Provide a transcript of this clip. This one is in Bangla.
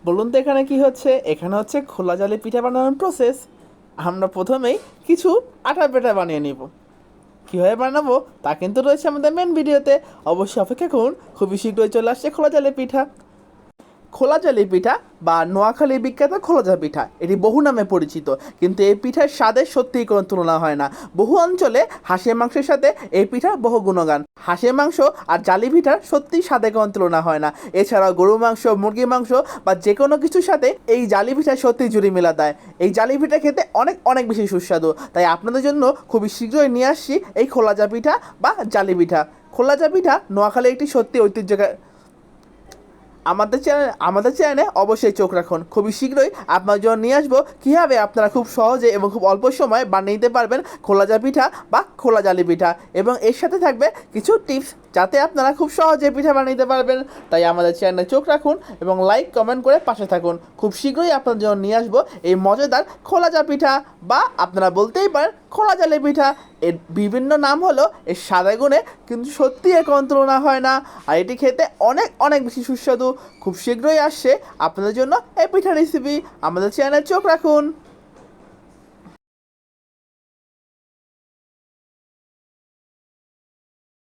বলুন তো এখানে কি হচ্ছে? এখানে হচ্ছে খোলা জালি পিঠা বানানোর প্রসেস। আমরা প্রথমেই কিছু আটা পেঠা বানিয়ে নিব। কীভাবে বানাবো তা কিন্তু রয়েছে আমাদের মেন ভিডিওতে। অবশ্যই অপেক্ষা করুন, খুবই শীঘ্রই চলে আসছে খোলা জালি পিঠা। খোলা জালি পিঠা বা নোয়াখালীর বিখ্যাত খোলাজা পিঠা, এটি বহু নামে পরিচিত, কিন্তু এই পিঠার স্বাদের সত্যিই কোনো তুলনা হয় না। বহু অঞ্চলে হাঁসের মাংসের সাথে এই পিঠার বহু গুণগান। হাঁসের মাংস আর জালি পিঠার সত্যিই স্বাদে কোনো তুলনা হয় না। এছাড়াও গরু মাংস, মুরগির মাংস বা যে কোনো কিছুর সাথে এই জালি পিঠা সত্যিই জুড়ি মেলা দেয়। এই জালি পিঠা খেতে অনেক অনেক বেশি সুস্বাদু। তাই আপনাদের জন্য খুবই শীঘ্রই নিয়ে আসছি এই খোলাজা পিঠা বা জালি পিঠা। খোলাজা পিঠা নোয়াখালীর একটি সত্যি ঐতিহ্যকার। আমাদের চ্যানেলে অবশ্যই চোখ রাখুন, খুবই শীঘ্রই আপনার জন্য নিয়ে আসবো কীভাবে আপনারা খুব সহজে এবং খুব অল্প সময়ে বানিয়ে নিতে পারবেন খোলাজা পিঠা বা খোলা জালি পিঠা, এবং এর সাথে থাকবে কিছু টিপস যাতে আপনারা খুব সহজে পিঠা বানিয়ে নিতে পারবেন। তাই আমাদের চ্যানেলে চোখ রাখুন এবং লাইক কমেন্ট করে পাশে থাকুন। খুব শীঘ্রই আপনার জন্য নিয়ে আসবো এই মজাদার খোলাজা পিঠা, বা আপনারা বলতেই পারেন খোলা জালি পিঠা। এর বিভিন্ন নাম হলো, এর স্বাদে গুণে কিন্তু সত্যি এর কোনো তুলনা হয় না, আর এটি খেতে অনেক অনেক বেশি সুস্বাদু। খুব শীঘ্রই আসছে আপনাদের জন্য এই পিঠা রেসিপি। আমাদের চ্যানেলে চোখ রাখুন।